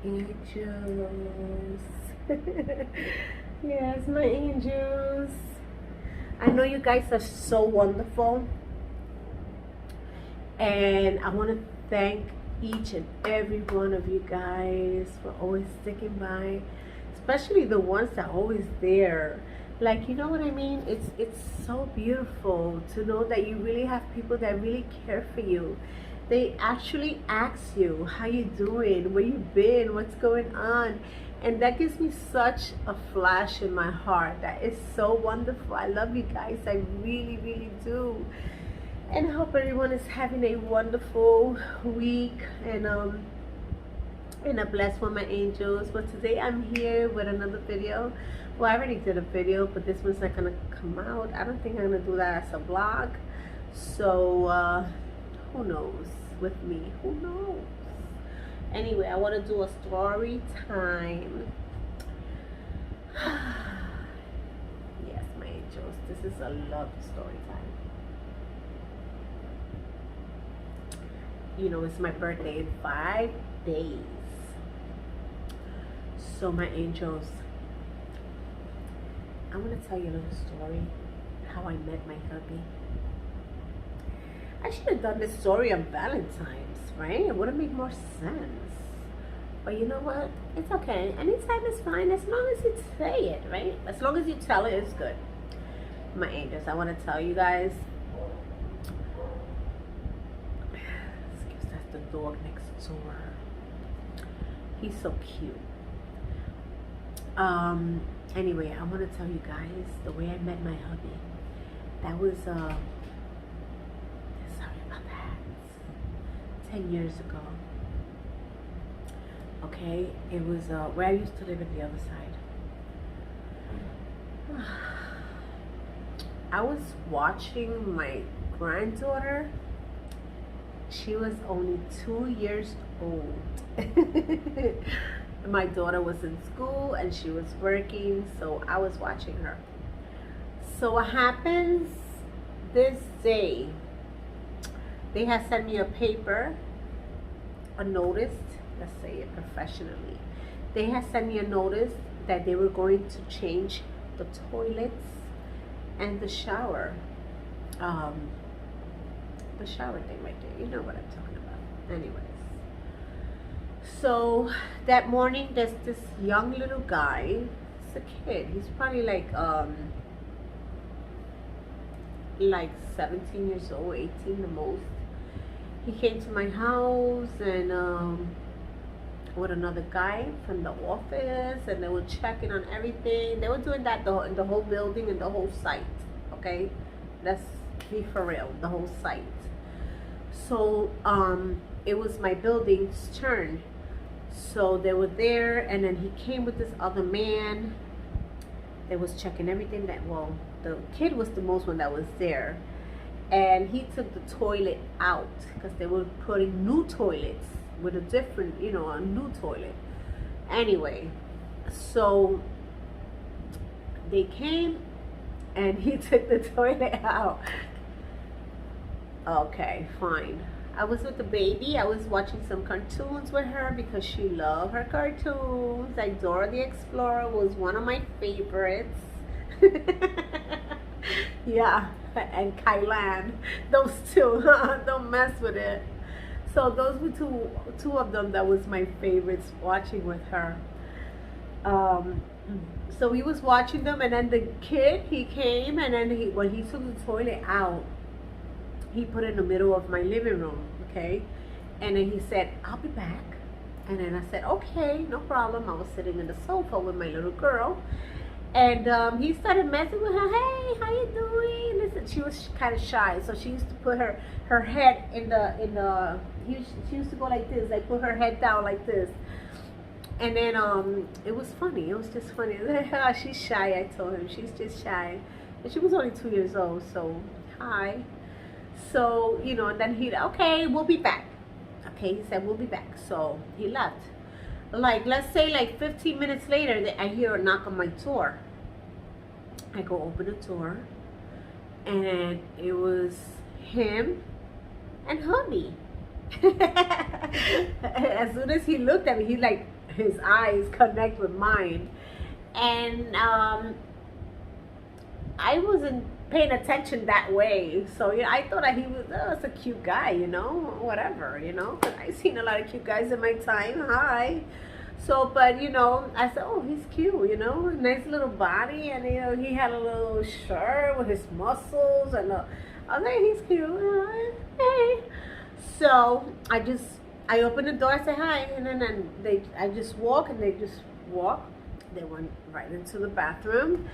angels. Yes, my angels. I know you guys are so wonderful, and I want to thank each and every one of you guys for always sticking by, especially the ones that are always there. Like, you know what I mean? It's so beautiful to know that you really have people that really care for you. They actually ask you how you doing, where you been, what's going on. And that gives me such a flash in my heart. That is so wonderful. I love you guys. I really, really do. And I hope everyone is having a wonderful week and a blessed one, my angels. But today I'm here with another video. Well, I already did a video, but this one's not gonna come out. I don't think I'm gonna do that as a vlog. So who knows with me? Who knows? Anyway, I want to do a story time. Yes, my angels, this is a love story time. You know, it's my birthday in 5 days. So my angels, I'm going to tell you a little story, how I met my hubby. I should have done this story on Valentine's, right? It would have made more sense. But you know what? It's okay. Anytime is fine as long as you say it, right? As long as you tell it, it's good. My angels, I want to tell you guys. Excuse, that's the dog next door. He's so cute. Anyway, I want to tell you guys the way I met my hubby. That was, sorry about that, 10 years ago. Okay, it was where I used to live at the other side. I was watching my granddaughter. She was only 2 years old. My daughter was in school and she was working, so I was watching her. So what happens this day, they had sent me a paper, a notice, let's say it professionally. They had sent me a notice that they were going to change the toilets and the shower. The shower thing right there, you know what I'm talking about. Anyways. So that morning there's this young little guy. It's a kid. He's probably like 17 years old, 18 the most. He came to my house and with another guy from the office, and they were checking on everything. They were doing that in the whole building and the whole site. Okay, let's be for real, the whole site. So it was my building's turn. So they were there, and then he came with this other man. They was checking everything that, well, the kid was the most one that was there. And he took the toilet out because they were putting new toilets with a different, you know, a new toilet. Anyway, so they came and he took the toilet out. Okay, fine. I was with the baby. I was watching some cartoons with her because she loved her cartoons. Like Dora the Explorer was one of my favorites. Yeah, and Kylan. Those two, don't mess with it. So those were two of them that was my favorites watching with her. So he was watching them, and then the kid, he came, and then when he took the toilet out, he put it in the middle of my living room, okay? And then he said, I'll be back. And then I said, okay, no problem. I was sitting in the sofa with my little girl. And he started messing with her. Hey, how you doing? Listen, she was kind of shy, so she used to put her head she used to go like this, like put her head down like this. And then it was funny. It was just funny. She's shy, I told him. She's just shy. And she was only 2 years old, so hi. So, you know, and then okay, we'll be back. Okay, he said, we'll be back. So he left. Like, let's say like 15 minutes later, I hear a knock on my door. I go open the door, and it was him and hubby. As soon as he looked at me, he like his eyes connect with mine. And I wasn't paying attention that way. So yeah, I thought that he was a cute guy, whatever, I seen a lot of cute guys in my time. Hi. So, but I said, oh, he's cute, nice little body, and he had a little shirt with his muscles, and I was like, he's cute. Hey. So I opened the door, I said hi, and then I just walk, and they just walk. They went right into the bathroom.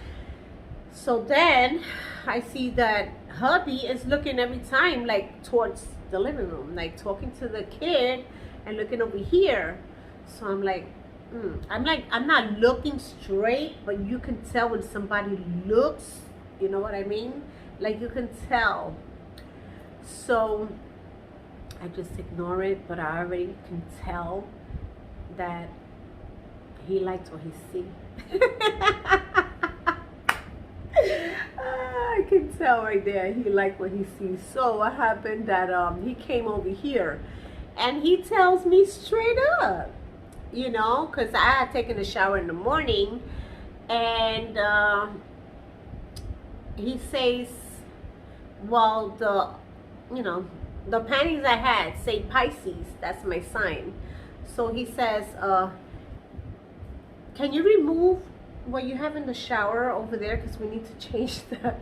So then I see that hubby is looking every time like towards the living room, like talking to the kid and looking over here. So I'm like, I'm not looking straight, but you can tell when somebody looks, you know what I mean? Like you can tell. So I just ignore it, but I already can tell that he likes what he sees. I can tell right there he liked what he sees. So what happened that he came over here and he tells me straight up, because I had taken a shower in the morning, and he says, well, the panties I had say Pisces, that's my sign. So he says, can you remove what you have in the shower over there, because we need to change that.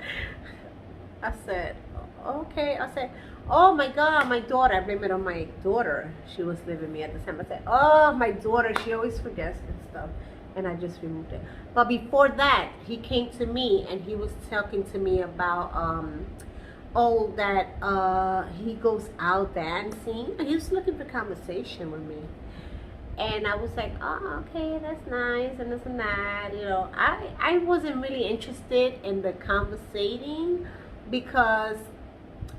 I said, okay. I said, oh my God, my daughter. I blame it on my daughter. She was living with me at the time. I said, oh, my daughter, she always forgets and stuff. And I just removed it. But before that, he came to me and he was talking to me about, that he goes out dancing. He was looking for conversation with me. And I was like, oh, okay, that's nice, and this and that. I wasn't really interested in the conversating, because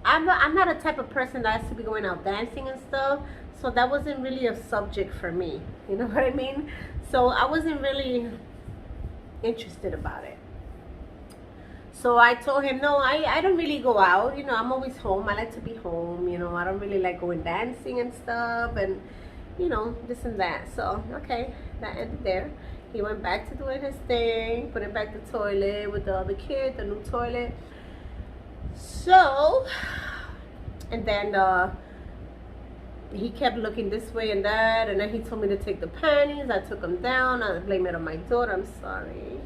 I'm not a type of person that has to be going out dancing and stuff. So that wasn't really a subject for me. You know what I mean? So I wasn't really interested about it. So I told him, no, I don't really go out. I'm always home. I like to be home. I don't really like going dancing and stuff, and this and that. So, okay, that ended there. He went back to doing his thing, put it back the toilet with the other kid, the new toilet. So, and then he kept looking this way and that, and then he told me to take the panties. I took them down. I blame it on my daughter. I'm sorry.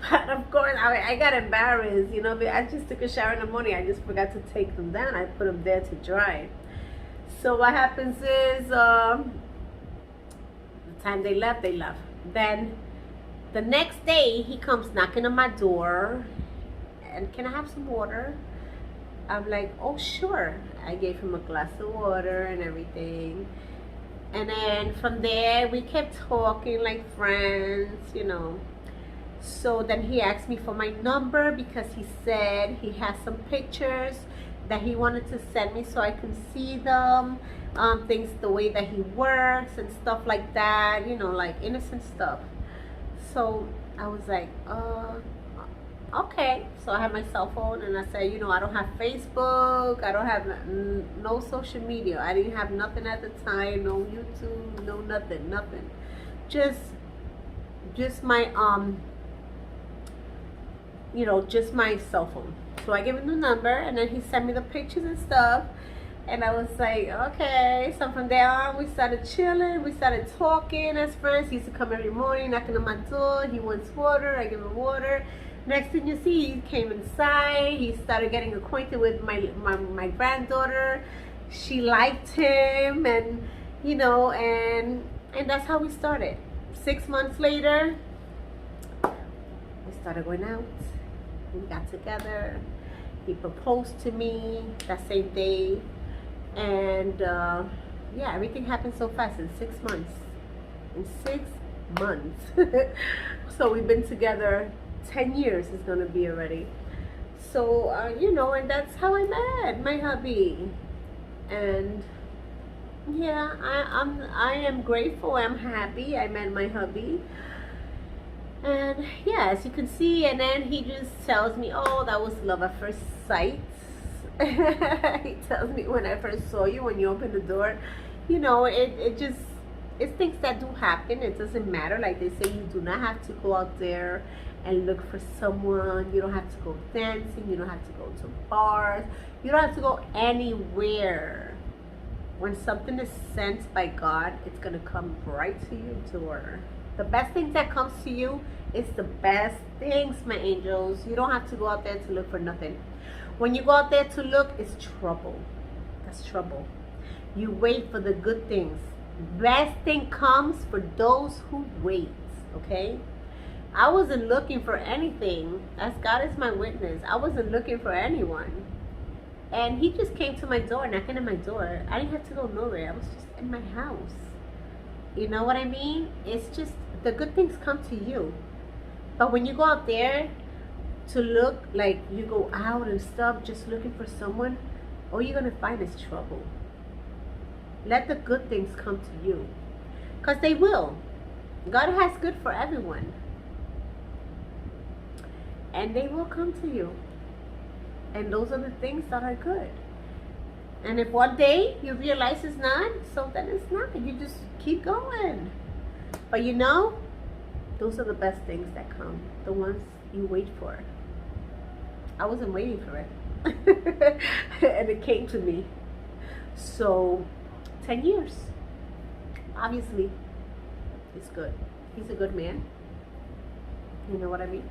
But of course, I got embarrassed, I just took a shower in the morning. I just forgot to take them down. I put them there to dry. So what happens is, the time they left. Then the next day, he comes knocking on my door, and can I have some water? I'm like, oh, sure. I gave him a glass of water and everything. And then from there, we kept talking like friends, So then he asked me for my number, because he said he has some pictures that he wanted to send me so I can see them, things, the way that he works and stuff like that, like innocent stuff. So I was like, okay. So I have my cell phone, and I said, I don't have Facebook, I don't have no social media. I didn't have nothing at the time, no YouTube, no nothing. Just my just my cell phone. So I gave him the number, and then he sent me the pictures and stuff, and I was like, okay. So from there on, we started chilling, we started talking as friends. He used to come every morning, knocking on my door. He wants water, I give him water. Next thing you see, he came inside. He started getting acquainted with my granddaughter. She liked him, and and that's how we started. 6 months later, we started going out. We got together. He proposed to me that same day, and yeah, everything happened so fast in 6 months. In 6 months. So we've been together 10 years. It's gonna be already. So and that's how I met my hubby. And yeah, I am grateful. I'm happy I met my hubby. And yeah, as you can see, and then he just tells me, oh, that was love at first sight. He tells me, when I first saw you, when you opened the door, it just, it's things that do happen. It doesn't matter. Like they say, you do not have to go out there and look for someone. You don't have to go dancing. You don't have to go to bars. You don't have to go anywhere. When something is sent by God, it's going to come right to you to order. The best things that comes to you is the best things, my angels. You don't have to go out there to look for nothing. When you go out there to look, it's trouble. That's trouble. You wait for the good things. Best thing comes for those who wait, okay? I wasn't looking for anything. As God is my witness, I wasn't looking for anyone. And he just came to my door, knocking at my door. I didn't have to go nowhere. I was just in my house. You know what I mean? It's just, the good things come to you. But when you go out there to look, like you go out and stuff, just looking for someone, all you're going to find is trouble. Let the good things come to you. Because they will. God has good for everyone. And they will come to you. And those are the things that are good. And if one day you realize it's not, so then it's not. You just keep going. But you know, those are the best things that come. The ones you wait for. I wasn't waiting for it. And it came to me. So, 10 years. Obviously, it's good. He's a good man. You know what I mean?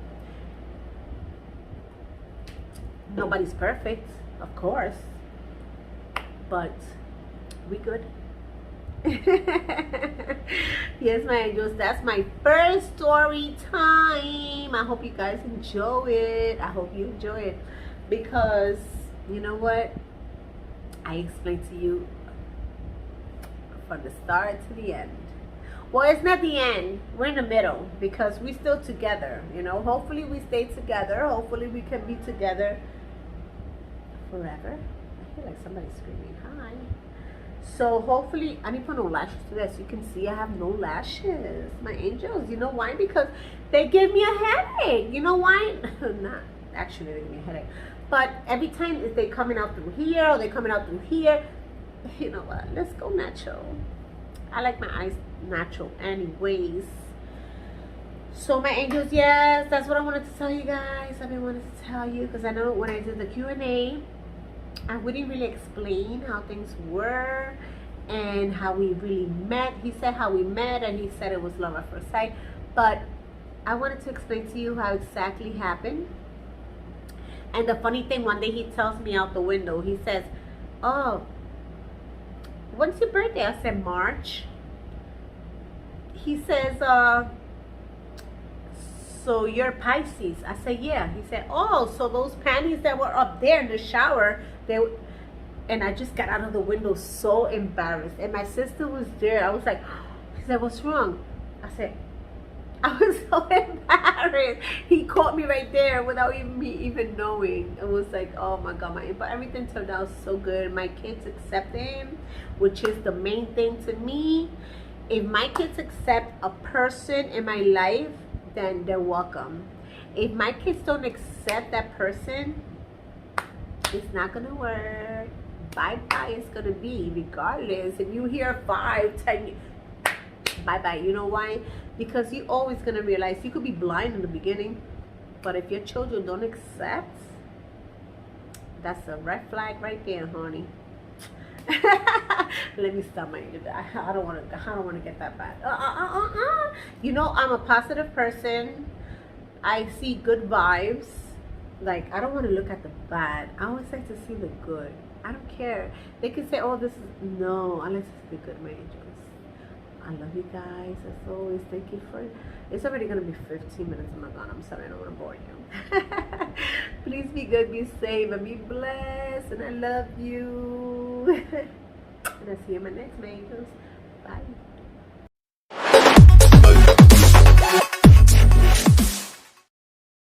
Nobody's perfect, of course, but we good. Yes, my angels, that's my first story time. I hope you guys enjoy it. I hope you enjoy it, because you know what, I explained to you from the start to the end. Well, it's not the end, we're in the middle, because we're still together, you know. Hopefully we stay together. Hopefully we can be together forever. I feel like somebody's screaming hi. So hopefully, I didn't put no lashes today, so you can see I have no lashes, my angels. You know why? Because they give me a headache. You know why? Not actually, they give me a headache, but every time if they coming out through here or they coming out through here, you know what, let's go natural. I like my eyes natural anyways. So my angels, yes, that's what I wanted to tell you guys. I've been wanting to tell you, because I know when I did the Q&A, I wouldn't really explain how things were and how we really met. He said how we met, and he said it was love at first sight, but I wanted to explain to you how exactly happened. And the funny thing, one day he tells me out the window, he says, oh, when's your birthday? I said March. He says, so you're Pisces. I said, yeah. He said, oh, so those panties that were up there in the shower, and I just got out of the window so embarrassed. And my sister was there. I was like, he said, what's wrong? I said, I was so embarrassed. He caught me right there without me even knowing. It was like, oh my God, but everything turned out so good. My kids accepted him, which is the main thing to me. If my kids accept a person in my life, then they're welcome. If my kids don't accept that person, it's not gonna work. Bye-bye it's gonna be, regardless. If you hear 5, 10 years, bye-bye. You know why? Because you're always gonna realize, you could be blind in the beginning, but if your children don't accept, that's a red flag right there, honey. Let me stop my I don't want to get that bad. You know, I'm a positive person. I see good vibes. Like, I don't want to look at the bad. I always like to see the good. I don't care. They can say, oh, this is, no, I like to see the good, my angels. I love you guys as always. Thank you for, it's already going to be 15 minutes. Oh my God, I'm sorry, I don't want to bore you. Please be good, be safe, and be blessed, and I love you. And I'll see you in my next, my angels. Bye.